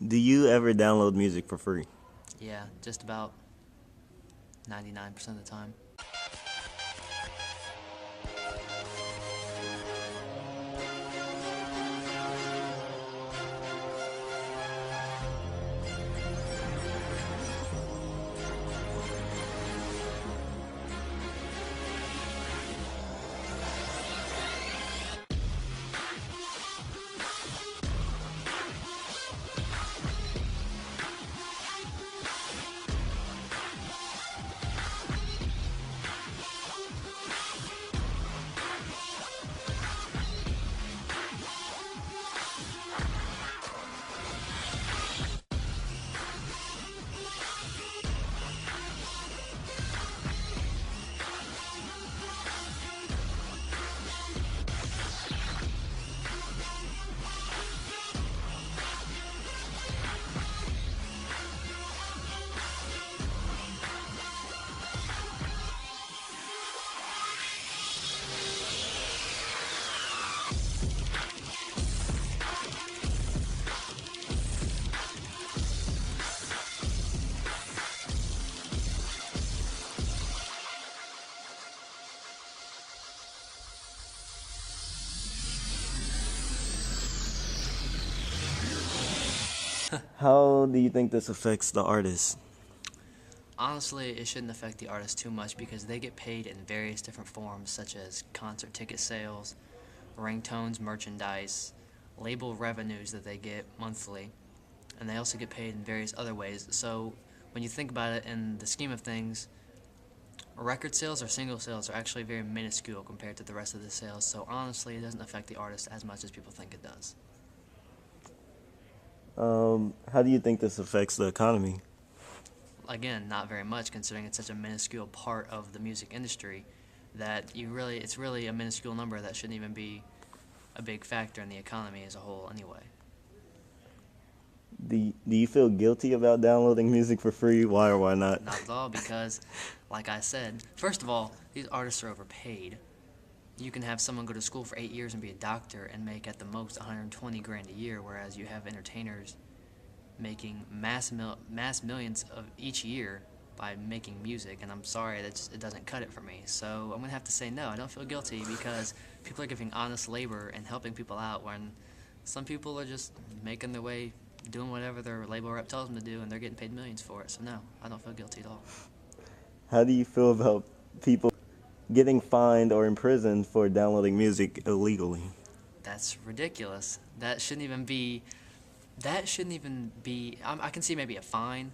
Do you ever download music for free? Yeah, just about 99% of the time. How do you think this affects the artist? Honestly, it shouldn't affect the artist too much because they get paid in various different forms, such as concert ticket sales, ringtones, merchandise, label revenues that they get monthly, and they also get paid in various other ways. So when you think about it in the scheme of things, record sales or single sales are actually very minuscule compared to the rest of the sales. So honestly, it doesn't affect the artist as much as people think it does. How do you think this affects the economy? Again, not very much considering it's such a minuscule part of the music industry that it's really a minuscule number that shouldn't even be a big factor in the economy as a whole anyway. Do you feel guilty about downloading music for free? Why or why not? Not at all because, like I said, first of all, these artists are overpaid. You can have someone go to school for 8 years and be a doctor and make at the most 120 grand a year, whereas you have entertainers making mass millions of each year by making music, and I'm sorry, it doesn't cut it for me. So I'm gonna have to say no. I don't feel guilty because people are giving honest labor and helping people out when some people are just making their way, doing whatever their label rep tells them to do, and they're getting paid millions for it. So no, I don't feel guilty at all. How do you feel about people getting fined or imprisoned for downloading music illegally? That's ridiculous. That shouldn't even be. I can see maybe a fine,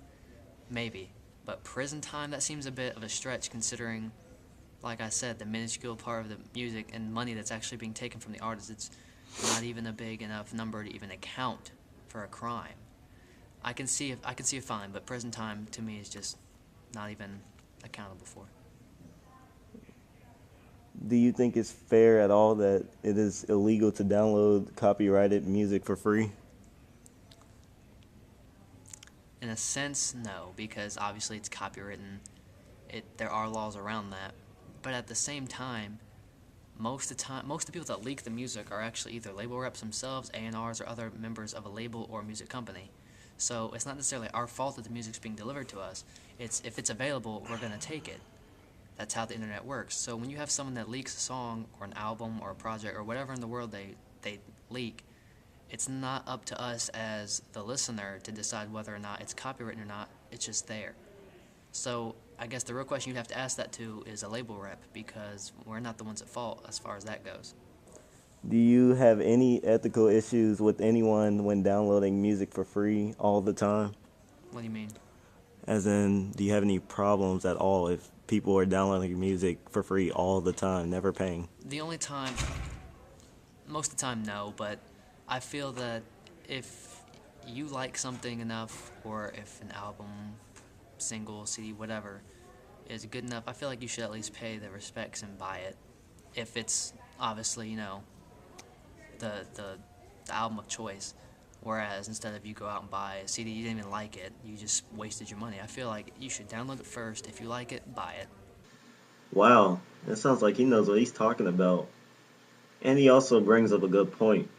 maybe, but prison time, that seems a bit of a stretch considering, like I said, the minuscule part of the music and money that's actually being taken from the artist. It's not even a big enough number to even account for a crime. I can see a fine, but prison time to me is just not even accountable for. Do you think it's fair at all that it is illegal to download copyrighted music for free? In a sense, no, because obviously it's copywritten. There are laws around that, but at the same time, most of the people that leak the music are actually either label reps themselves, A&Rs, or other members of a label or music company. So it's not necessarily our fault that the music's being delivered to us. It's if it's available, we're gonna take it. That's how the internet works. So when you have someone that leaks a song or an album or a project or whatever in the world they leak, it's not up to us as the listener to decide whether or not it's copywritten or not. It's just there. So I guess the real question you'd have to ask that to is a label rep because we're not the ones at fault as far as that goes. Do you have any ethical issues with anyone when downloading music for free all the time? What do you mean? As in, do you have any problems at all if people are downloading music for free all the time, never paying? The only time, most of the time, no, but I feel that if you like something enough, or if an album, single, CD, whatever, is good enough, I feel like you should at least pay the respects and buy it. If it's obviously, the album of choice. Whereas instead of you go out and buy a CD, you didn't even like it, you just wasted your money. I feel like you should download it first. If you like it, buy it. Wow, it sounds like he knows what he's talking about. And he also brings up a good point.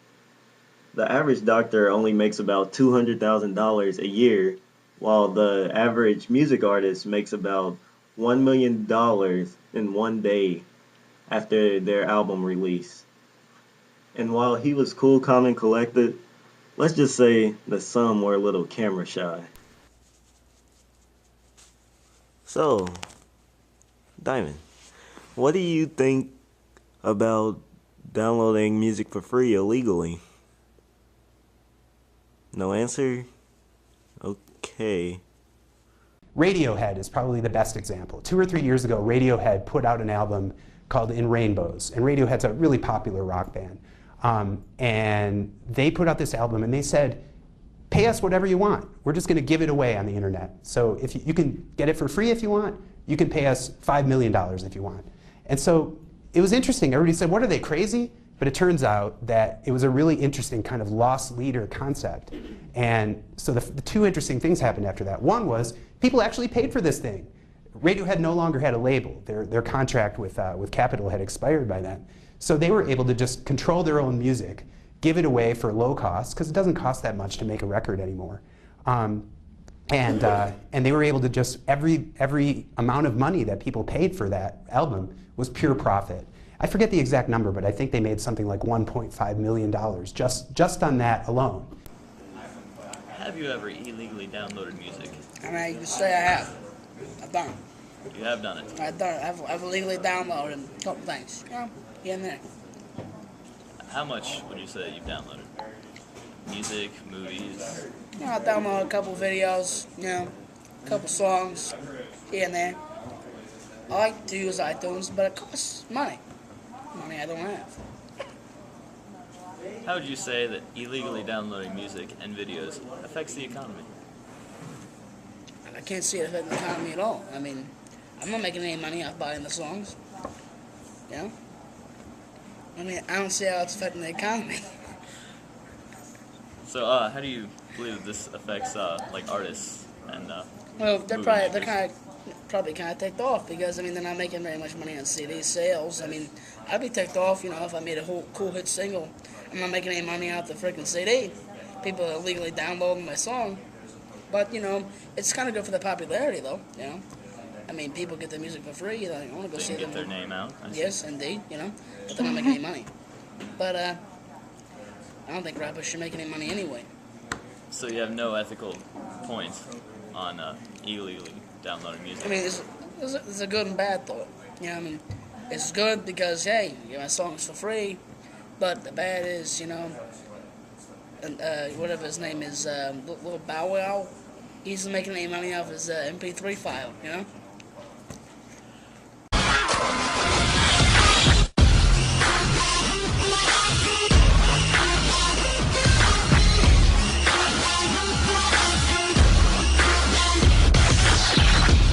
The average doctor only makes about $200,000 a year, while the average music artist makes about $1 million in one day after their album release. And while he was cool, calm, and collected, let's just say that some were a little camera shy. So, Diamond, what do you think about downloading music for free illegally? No answer? Okay. Radiohead is probably the best example. 2 or 3 years ago, Radiohead put out an album called In Rainbows, and Radiohead's a really popular rock band. And they put out this album and they said, pay us whatever you want. We're just going to give it away on the internet. So if you can get it for free if you want, you can pay us $5 million if you want. And so it was interesting. Everybody said, what are they, crazy? But it turns out that it was a really interesting kind of lost leader concept. And so the two interesting things happened after that. One was people actually paid for this thing. Radiohead no longer had a label. Their contract with Capitol had expired by then. So they were able to just control their own music, give it away for low cost, because it doesn't cost that much to make a record anymore. And they were able to just, every amount of money that people paid for that album was pure profit. I forget the exact number, but I think they made something like $1.5 million just on that alone. Have you ever illegally downloaded music? I mean, you can say I have. I've done it. You have done it. I've done it. I've illegally downloaded a couple things. You know, here and there. How much would you say you've downloaded? Music, movies? You know, I downloaded a couple videos, you know, a couple songs here and there. I like to use iTunes, but it costs money. Money I don't have. How would you say that illegally downloading music and videos affects the economy? I can't see it affecting the economy at all. I mean, I'm not making any money off buying the songs. You know? I mean, I don't see how it's affecting the economy. So, how do you believe that this affects, like, artists and, Well, they're movie makers? probably kind of ticked off because, I mean, they're not making very much money on CD sales. I mean, I'd be ticked off, you know, if I made a whole cool hit single. I'm not making any money out the freaking CD. People are illegally downloading my song. But, you know, it's kind of good for the popularity, though, you know. I mean, people get their music for free. You know, I want to go They see can them. get their name out. I see. Yes, indeed, you know. But they're not making any money. But, I don't think rappers should make any money anyway. So you have no ethical points on illegally downloading music? I mean, it's a good and bad thought. You know, I mean, it's good because, hey, you get my songs for free. But the bad is, you know, and, whatever his name is, Little Bow Wow, he's making any money off his MP3 file, you know?